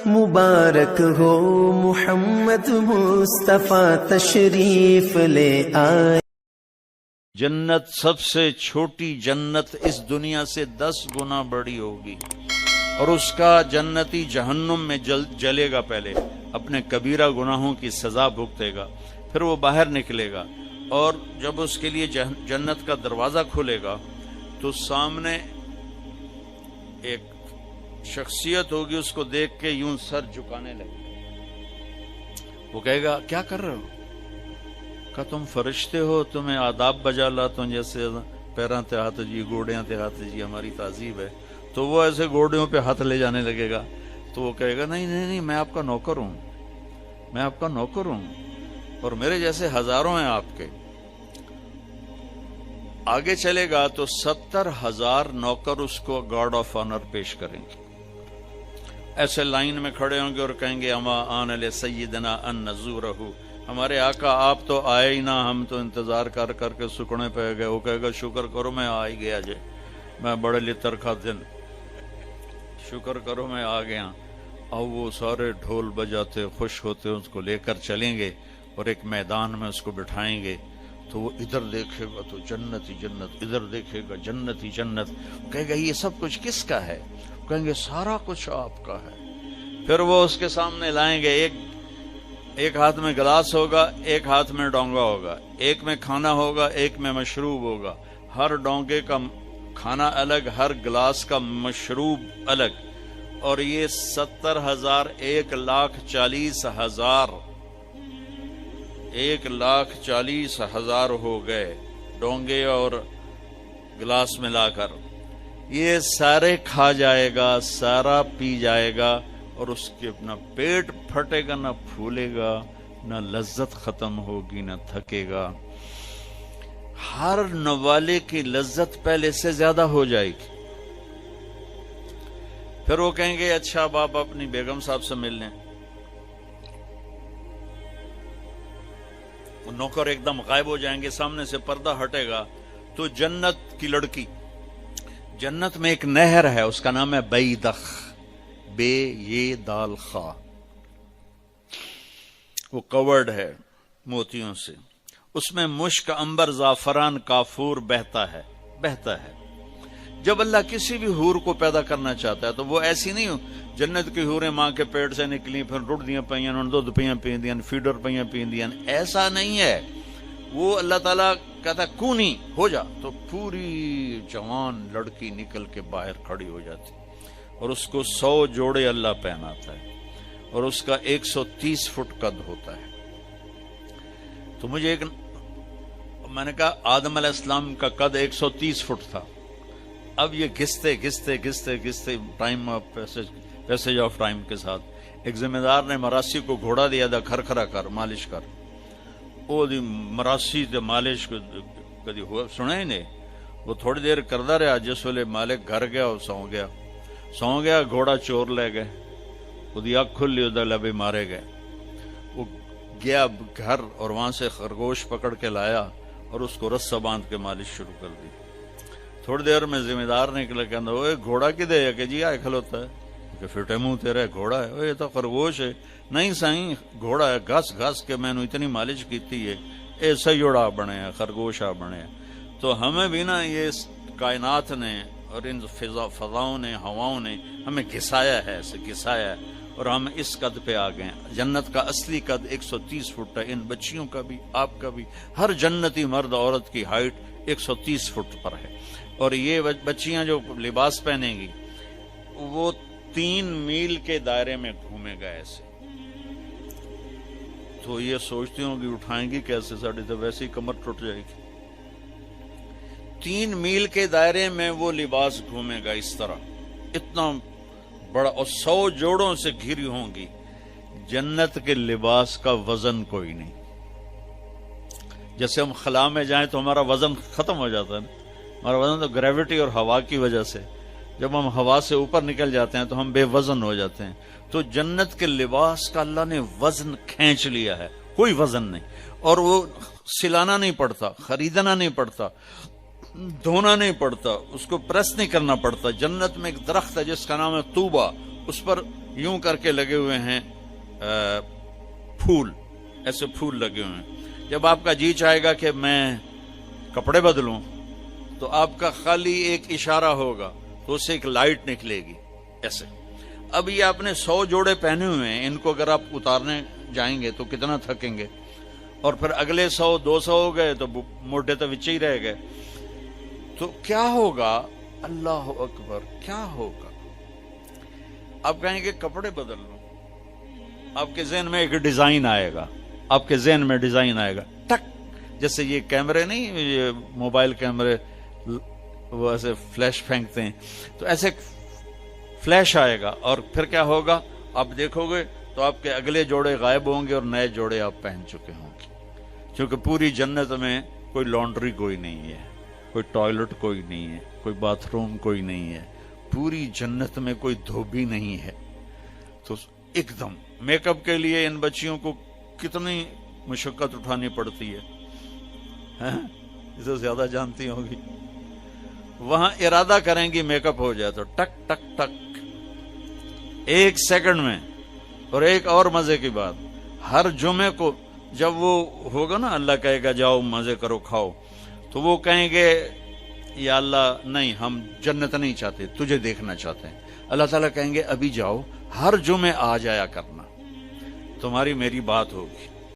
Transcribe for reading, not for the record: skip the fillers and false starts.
مبارک ہو محمد مصطفیٰ تشریف لے آئے۔ جنت سب سے چھوٹی جنت اس دنیا سے 10 گنا بڑی ہوگی، اور اس کا جنتی جہنم میں جلے گا، پہلے اپنے کبیرہ گناہوں کی سزا بھگتے گا، پھر وہ باہر نکلے گا، اور جب اس کے لیے جنت کا دروازہ کھلے گا تو سامنے ایک شخصیت ہوگی، اس کو دیکھ کے یوں سر جھکانے لگے، وہ کہے گا کیا کر رہے ہو؟ کہ تم فرشتے ہو، تمہیں آداب بجا لاتا ہوں، جیسے پیراں تے ہاتھ جی، گوڑیاں تے ہاتھ جی، ہماری تہذیب ہے، تو وہ ایسے گوڑیوں پہ ہاتھ لے جانے لگے گا، تو وہ کہے گا نہیں نہیں نہیں، میں آپ کا نوکر ہوں، میں آپ کا نوکر ہوں، اور میرے جیسے ہزاروں ہیں آپ کے۔ آگے چلے گا تو 70,000 نوکر اس کو گارڈ آف آنر پیش کریں گے، ایسے لائن میں کھڑے ہوں گے اور کہیں گے اما آن علی سیدنا ان نزورہ، ہمارے آقا آپ تو آئے ہی نہ، ہم تو انتظار کر کر کے سکڑے پہ گئے۔ وہ کہے گا شکر کرو میں آ ہی گیا جے، میں بڑے لتر کھا دن، شکر کرو میں آ گیا۔ اور وہ سارے ڈھول بجاتے خوش ہوتے اس کو لے کر چلیں گے اور ایک میدان میں اس کو بٹھائیں گے، تو وہ ادھر دیکھے گا تو جنت ہی جنت، ادھر دیکھے گا جنت ہی جنت، کہے گا یہ سب کچھ کس کا ہے؟ کہیں گے سارا کچھ آپ کا ہے۔ پھر وہ اس کے سامنے لائیں گے، ایک ہاتھ میں گلاس ہوگا، ایک ہاتھ میں ڈونگا ہوگا، ایک میں کھانا ہوگا، ایک میں مشروب ہوگا، ہر ڈونگے کا کھانا الگ، ہر گلاس کا مشروب الگ، اور یہ 70,000 1,40,000 1,40,000 ہو گئے ڈونگے اور گلاس ملا کر۔ یہ سارے کھا جائے گا، سارا پی جائے گا، اور اس کے نہ پیٹ پھٹے گا، نہ پھولے گا، نہ لذت ختم ہوگی، نہ تھکے گا۔ ہر نوالے کی لذت پہلے سے زیادہ ہو جائے گی۔ پھر وہ کہیں گے اچھا اب آپ اپنی بیگم صاحب سے مل لیں۔ نوکر ایک دم غائب ہو جائیں گے، سامنے سے پردہ ہٹے گا تو جنت کی لڑکی، جنت میں ایک نہر ہے، اس کا نام ہے بیدخ، بے یہ دال خا، وہ کورڈ ہے موتیوں سے، اس میں مشک، عنبر، زعفران، کافور بہتا ہے۔ جب اللہ کسی بھی حور کو پیدا کرنا چاہتا ہے تو وہ ایسی نہیں ہو جنت کی حوریں ماں کے پیٹ سے نکلی پھر رڑ دیاں پیاں دودھ پیاں پیندیاں فیڈر پیاں پیندیاں، ایسا نہیں ہے۔ وہ اللہ تعالیٰ کہتا ہے کونی ہو جا تو پوری جوان لڑکی نکل کے باہر کھڑی ہو جاتی، اور اس کو 100 جوڑے اللہ پہناتا ہے، اور اس کا 130 فٹ قد ہوتا ہے۔ تو میں نے کہا آدم علیہ السلام کا قد 130 فٹ تھا، اب یہ گھستے ٹائم پیسج آف ٹائم کے ساتھ ایک ذمہ دار نے مراسی کو گھوڑا دیا تھا، کھرکھرا کر مالش کر، وہ مراسی تے مالش کدی ہوا سنے ہی نہیں، وہ تھوڑی دیر کردا رہا، جس ویلے مالک گھر گیا وہ سو گیا، گھوڑا چور لے گئے، وہ اکھ کھلی، ادھر لبے مارے گئے۔ وہ گیا گھر اور وہاں سے خرگوش پکڑ کے لایا اور اس کو رسا باندھ کے مالش شروع کر دی۔ تھوڑی دیر میں ذمہ دار نکلا، کہ وہ گھوڑا کدے ہے؟ کہ جی آئے کھلوتا ہے، کہ فٹے منہ تیرا گھوڑا ہے؟ یہ تو خرگوش ہے۔ نہیں سائیں گھوڑا ہے، گھس کے میں نے اتنی مالش کیتی ہے، ایسا ہی جوڑا بنے ہیں، خرگوش آ بنے ہیں۔ تو ہمیں بھی نا یہ کائنات نے اور ان فضاؤں نے، ہواؤں نے ہمیں گھسایا ہے، ایسے گھسایا ہے، اور ہم اس قد پہ آ گئے ہیں۔ جنت کا اصلی قد 130 فٹ ہے، ان بچیوں کا بھی، آپ کا بھی، ہر جنتی مرد عورت کی ہائٹ 130 فٹ پر ہے۔ اور یہ بچیاں جو لباس پہنیں گی وہ 3 میل کے دائرے میں گھومے گا ایسے، تو یہ سوچتی ہوں کہ اٹھائیں گی کیسے، ساڑی تو ویسے ہی کمر ٹوٹ جائے گی۔ 3 میل کے دائرے میں وہ لباس گھومے گا اس طرح، اتنا بڑا، اور 100 جوڑوں سے گھری ہوں گی۔ جنت کے لباس کا وزن کوئی نہیں۔ جیسے ہم خلا میں جائیں تو ہمارا وزن ختم ہو جاتا ہے نا، ہمارا وزن تو گریوٹی اور ہوا کی وجہ سے، جب ہم ہوا سے اوپر نکل جاتے ہیں تو ہم بے وزن ہو جاتے ہیں۔ تو جنت کے لباس کا اللہ نے وزن کھینچ لیا ہے، کوئی وزن نہیں، اور وہ سلانا نہیں پڑتا، خریدنا نہیں پڑتا، دھونا نہیں پڑتا، اس کو پریس نہیں کرنا پڑتا۔ جنت میں ایک درخت ہے جس کا نام ہے طوبہ، اس پر یوں کر کے لگے ہوئے ہیں پھول، ایسے پھول لگے ہوئے ہیں. جب آپ کا جی چاہے گا کہ میں کپڑے بدلوں تو آپ کا خالی ایک اشارہ ہوگا تو اس سے ایک لائٹ نکلے گی ایسے. اب یہ آپ نے 100 جوڑے پہنے ہوئے ہیں، ان کو اگر آپ اتارنے جائیں گے تو کتنا تھکیں گے، اور پھر اگلے 100 200 ہو گئے تو موٹے تو وچے ہی رہ گئے. تو کیا ہوگا؟ اللہ اکبر، کیا ہوگا؟ آپ کہیں گے کپڑے بدل لوں، آپ کے ذہن میں ایک ڈیزائن آئے گا، آپ کے ذہن میں ڈیزائن آئے گا ٹک، جیسے یہ کیمرے نہیں، یہ موبائل کیمرے وہ ایسے فلیش پھینکتے ہیں، تو ایسے فلیش آئے گا، اور پھر کیا ہوگا؟ آپ دیکھو گے تو آپ کے اگلے جوڑے غائب ہوں گے اور نئے جوڑے آپ پہن چکے ہوں گے. کیونکہ پوری جنت میں کوئی لانڈری کوئی نہیں ہے، کوئی ٹوائلٹ کوئی نہیں ہے، کوئی باتھ روم کوئی نہیں ہے، پوری جنت میں کوئی دھوبی نہیں ہے. تو ایک دم میک اپ کے لیے ان بچیوں کو کتنی مشقت اٹھانی پڑتی ہے، اسے زیادہ جانتی ہوگی. وہاں ارادہ کریں گی میک اپ ہو جائے تو ٹک ٹک ٹک 1 سیکنڈ میں. اور ایک اور مزے کی بات، ہر جمعے کو جب وہ ہوگا نا، اللہ کہے گا جاؤ مزے کرو کھاؤ، تو وہ کہیں گے یا اللہ نہیں، ہم جنت نہیں چاہتے، تجھے دیکھنا چاہتے ہیں. اللہ تعالیٰ کہیں گے ابھی جاؤ، ہر جمعے آ جایا کرنا، تمہاری میری بات ہوگی.